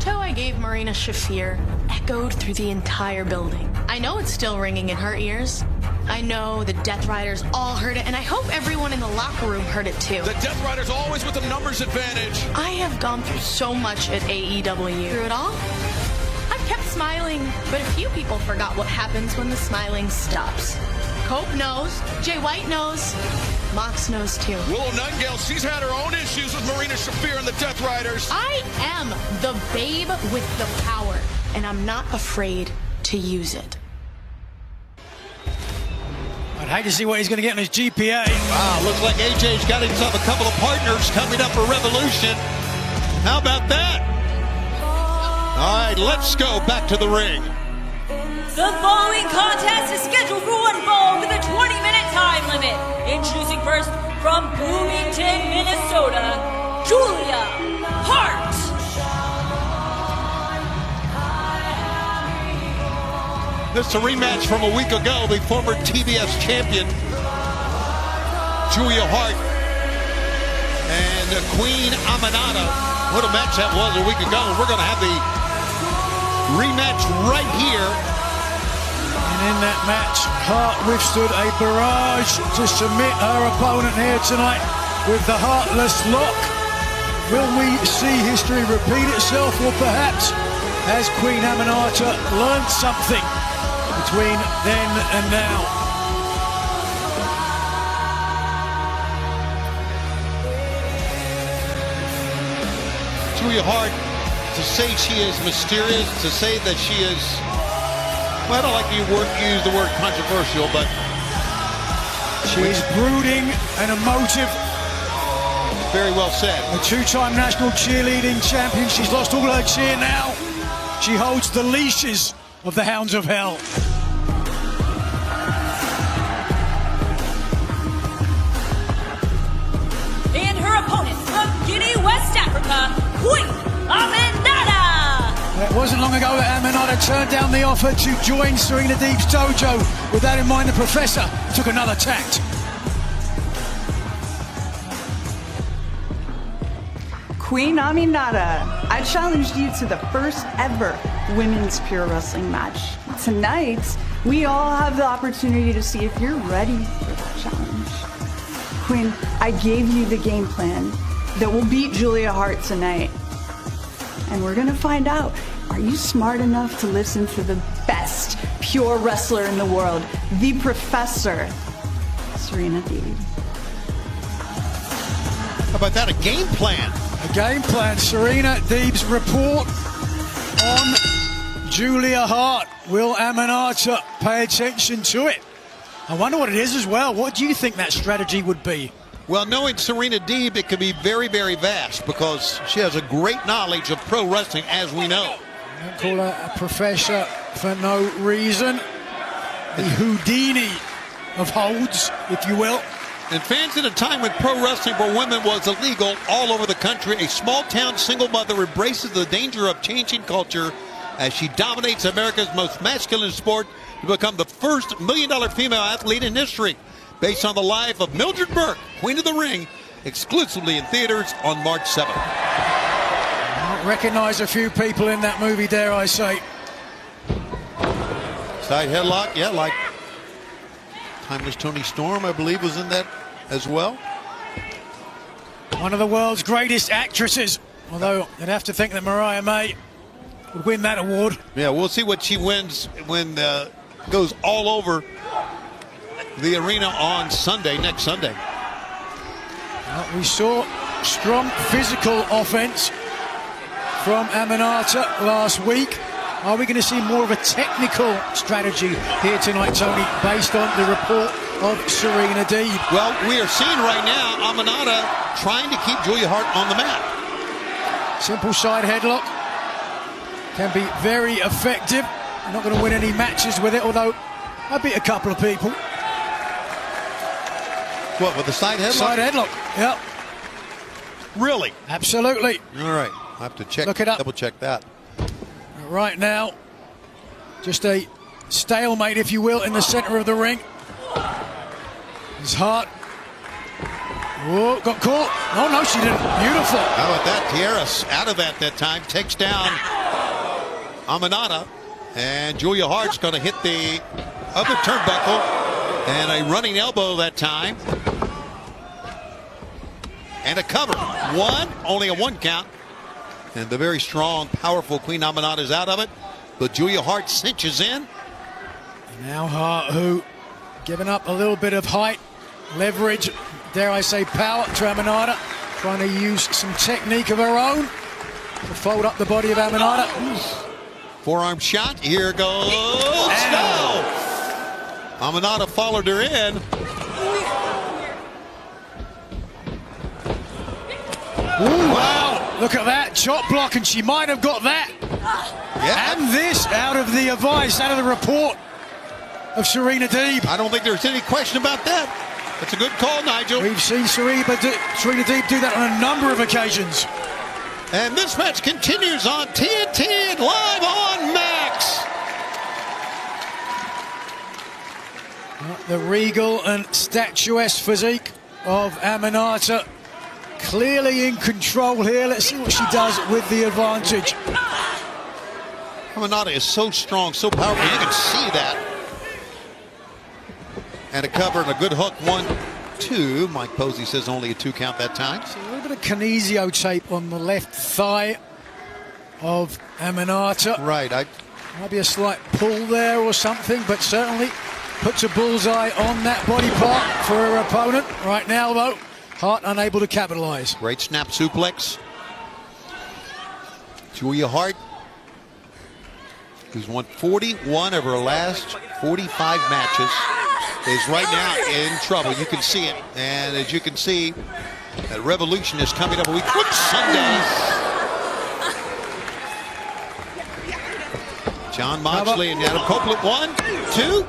motto I gave Marina Shafir echoed through the entire building. I know it's still ringing in her ears. I know the Death Riders all heard it, and I hope everyone in the locker room heard it too. The Death Riders always with the numbers advantage. I have gone through so much at AEW. Through it all, I've kept smiling, but a few people forgot what happens when the smiling stops. Cope knows, Jay White knows, Mox knows too. Willow Nightingale, she's had her own issues with Marina Shafir and the Death Riders. I am the babe with the power, and I'm not afraid to use it. I'd hate to see what he's going to get in his GPA. Wow, looks like AJ's got himself a couple of partners coming up for Revolution. How about that? All right, let's go back to the ring. The following contest is scheduled for one fall with a 20-minute time limit. Introducing first from Bloomington, Minnesota, Julia Hart. This is a rematch from a week ago. The former TBS champion, Julia Hart, and Queen Aminata. What a match that was a week ago. We're going to have the rematch right here. And in that match, Hart withstood a barrage to submit her opponent here tonight with the Heartless Lock. Will we see history repeat itself, or perhaps has Queen Aminata learned something between then and now? Julia Hart, to say she is mysterious, to say that she is, well, I don't like to use the word controversial, but she's brooding and emotive. Very well said. A two-time national cheerleading champion. She's lost all her cheer now. She holds the leashes of the Hounds of Hell. And her opponent from Guinea, West Africa, Queen Aminata. It wasn't long ago that Aminata turned down the offer to join Serena Deeb's dojo. With that in mind, the Professor took another tact. Queen Aminata, I challenged you to the first ever women's pure wrestling match. Tonight, we all have the opportunity to see if you're ready for that challenge. Queen, I gave you the game plan that will beat Julia Hart tonight. And we're gonna find out, are you smart enough to listen to the best pure wrestler in the world, the Professor, Serena Deeb? how about that, a game plan? A game plan. Serena Deeb's report on Julia Hart. Will Aminata pay attention to it? I wonder what it is as well. What do you think that strategy would be? Well, knowing Serena Deeb, it could be very, very vast because she has a great knowledge of pro wrestling, as we know. Don't call her a professor for no reason. The Houdini of holds, if you will. And fans, at a time when pro wrestling for women was illegal all over the country, a small-town single mother embraces the danger of changing culture as she dominates America's most masculine sport to become the first $1 million female athlete in history. Based on the life of Mildred Burke, Queen of the Ring, exclusively in theaters on March 7th. I recognize a few people in that movie, dare I say. Side headlock, yeah, like Timeless Tony Storm, I believe, was in that as well. One of the world's greatest actresses, although you'd have to think that Mariah May would win that award. Yeah, we'll see what she wins when goes all over the arena on Sunday, next Sunday. Well, we saw strong physical offense from Aminata last week. Are we going to see more of a technical strategy here tonight, Tony, based on the report of Serena Deeb? Well, we are seeing right now Aminata trying to keep Julia Hart on the mat. Simple side headlock can be very effective. You're not going to win any matches with it, although I beat a couple of people. What, with the side headlock? Side headlock, yep. Really? Absolutely. All right, I'll have to check. Look it up. Double check that. Right now, just a stalemate, if you will, in the center of the ring. It's Hart. Whoa, got caught. Oh, no, she didn't. Beautiful. How about that? Tierra's out of that time. Takes down Aminata. And Julia Hart's going to hit the other turnbuckle. And a running elbow that time. And a cover. Only a 1 count. And the very strong, powerful Queen Aminata is out of it. But Julia Hart cinches in. Now Hart, who giving up a little bit of height, leverage, dare I say power to Aminata. Trying to use some technique of her own to fold up the body of Aminata. Forearm shot. Here goes. No! Aminata followed her in. Ooh, wow, look at that chop block, and she might have got that. Yeah. And this out of the advice, out of the report of Serena Deeb. I don't think there's any question about that. That's a good call, Nigel. We've seen Serena Deeb do that on a number of occasions. And this match continues on TNT and live on Max. The regal and statuesque physique of Aminata clearly in control here. Let's see what she does with the advantage. Aminata is so strong, so powerful. You can see that. And a cover and a good hook. 1, 2. Mike Posey says only a 2 count that time. So a little bit of kinesio tape on the left thigh of Aminata. Right. Might be a slight pull there or something, but certainly puts a bullseye on that body part for her opponent. Right now, though, Hart unable to capitalize. Great snap suplex. Julia Hart, who's won 41 of her last 45 matches, is right now in trouble. You can see it. And as you can see, that Revolution is coming up a week from Sunday. John Moxley and Adam Copeland. 1, 2.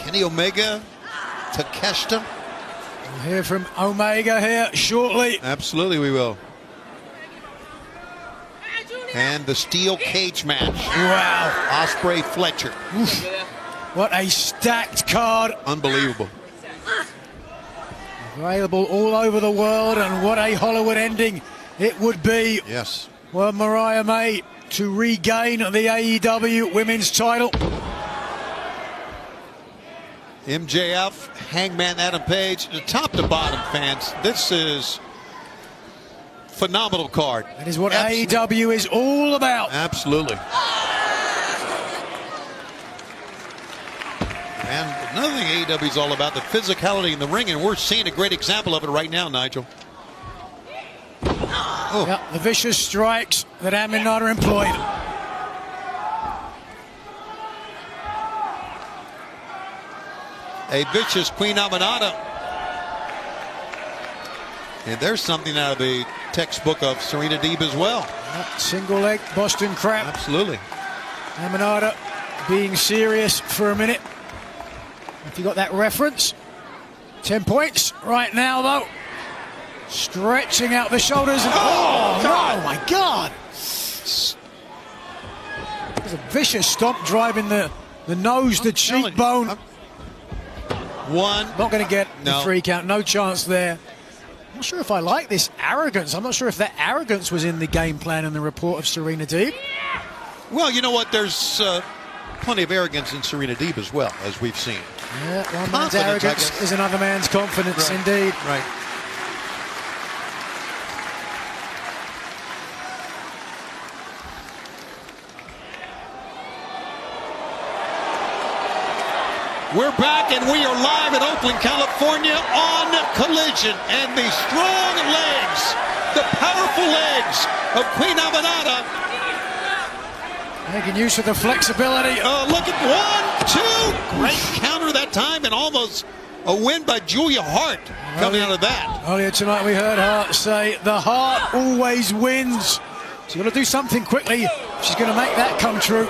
Kenny Omega, Takeshita. We'll hear from Omega here shortly. Absolutely, we will. And the steel cage match. Wow. Ospreay Fletcher. Oof. What a stacked card. Unbelievable. Available all over the world, and what a Hollywood ending it would be. Yes. Were Mariah May to regain the AEW women's title. MJF, Hangman Adam Page, top to bottom, fans. This is phenomenal card. That is what AEW is all about. Absolutely. And another thing AEW is all about, the physicality in the ring, and we're seeing a great example of it right now, Nigel. Oh. Yeah, the vicious strikes that Aminata employed. A vicious Queen Aminata. And there's something out of the textbook of Serena Deeb as well. Single leg Boston Crab. Absolutely. Aminata being serious for a minute. If you got that reference. 10 points right now, though. Stretching out the shoulders. And, oh my God. There's a vicious stomp driving the nose, the cheekbone. One. Not going to get the 3 count. No chance there. I'm not sure if I like this arrogance. I'm not sure if that arrogance was in the game plan in the report of Serena Deeb. Well, you know what? There's plenty of arrogance in Serena Deeb as well, as we've seen. Yeah, one man's arrogance is another man's confidence, indeed. Right. We're back, and we are live in Oakland, California on Collision. And the strong legs, the powerful legs of Queen Aminata. Making use of the flexibility. Look at 1, 2. Great counter that time, and almost a win by Julia Hart coming out of that. Earlier tonight we heard Hart say, the heart always wins. She's got to do something quickly. She's going to make that come true.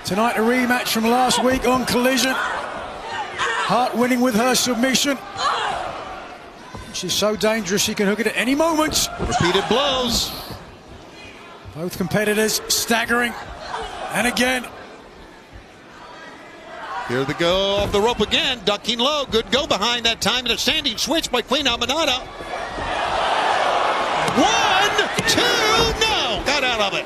Tonight a rematch from last week on Collision. Hart winning with her submission. She's so dangerous she can hook it at any moment. Repeated blows. Both competitors staggering. And again. Here they go off the rope again. Ducking low. Good go behind that time. And a standing switch by Queen Aminata. 1, 2. No. Got out of it.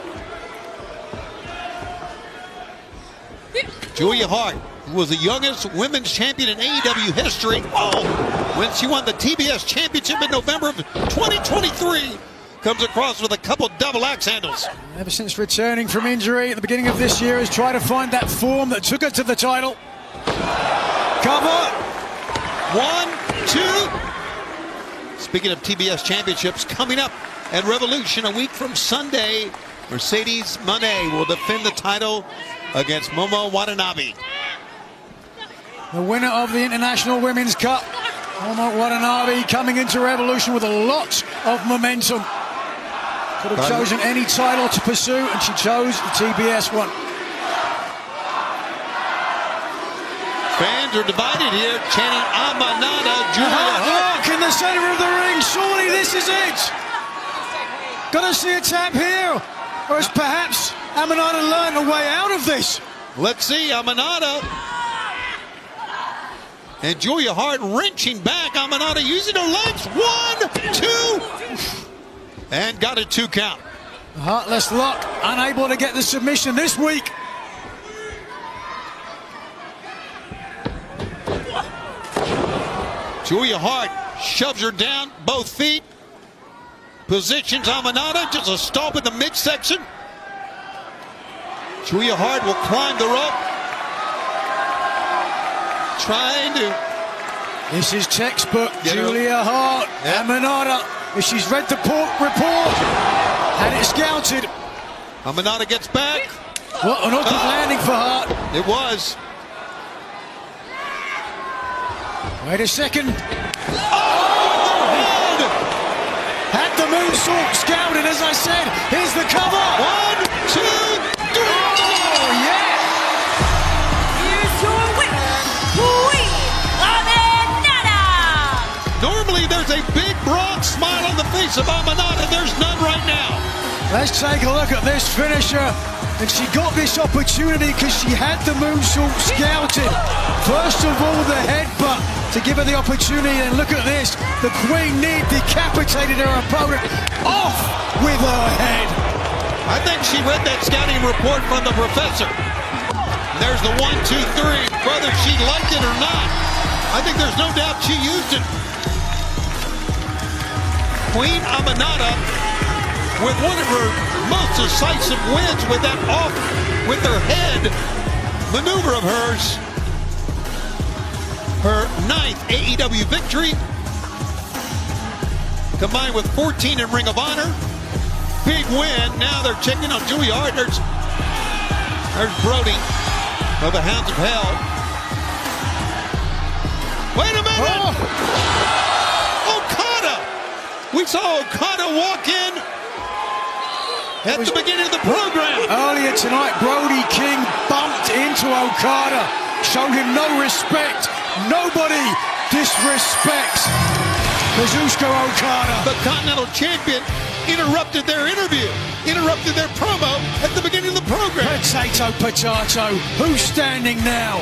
Julia Hart, who was the youngest women's champion in AEW history, when she won the TBS Championship in November of 2023, comes across with a couple double axe handles. Ever since returning from injury at the beginning of this year, has tried to find that form that took her to the title. Cover. 1, 2. Speaking of TBS Championships, coming up at Revolution a week from Sunday, Mercedes Moné will defend the title against Momo Watanabe. The winner of the International Women's Cup, Momo Watanabe, coming into Revolution with a lot of momentum. Could have chosen any title to pursue, and she chose the TBS one. Fans are divided here, chanting Aminata, Julia Hart. In the center of the ring, surely this is it. Gonna see a tap here, or has perhaps Aminata learned a way out of this? Let's see, Aminata. And Julia Hart wrenching back. Aminata using her legs. 1, 2. And got a 2 count. Heartless lock, unable to get the submission this week. Julia Hart shoves her down, both feet. Positions Aminata, just a stomp in the midsection. Julia Hart will climb the rope. Trying to... This is textbook Julia Hart. Aminata, if she's read the report, had it scouted. Aminata gets back. What an awkward landing for Hart. It was. Wait a second. Overhead. Had the moonsault scouted, as I said. Here's the cover. 1, 2, 3. Oh, yeah. Here's your winner, Queen Aminata. Normally there's a big broad smile on the face of Aminata. There's none right now. Let's take a look at this finisher. And she got this opportunity because she had the moonsault scouted. First of all, the headbutt to give her the opportunity. And look at this. The Queen Knee decapitated her opponent off with her head. I think she read that scouting report from the professor. There's the 1, 2, 3. Whether she liked it or not, I think there's no doubt she used it. Queen Aminata with one of her most decisive wins with that off with her head maneuver of hers. Her 9th AEW victory, combined with 14 in Ring of Honor. Big win. Now they're checking on Julia Hart. There's Brody of the Hounds of Hell. Wait a minute! Okada! We saw Okada walk in at the beginning of the program. Earlier tonight, Brody King bumped into Okada, showed him no respect. Nobody disrespects Kazuchika Okada. The Continental Champion interrupted their interview, interrupted their promo at the beginning of the program. Potato, potato. Who's standing now?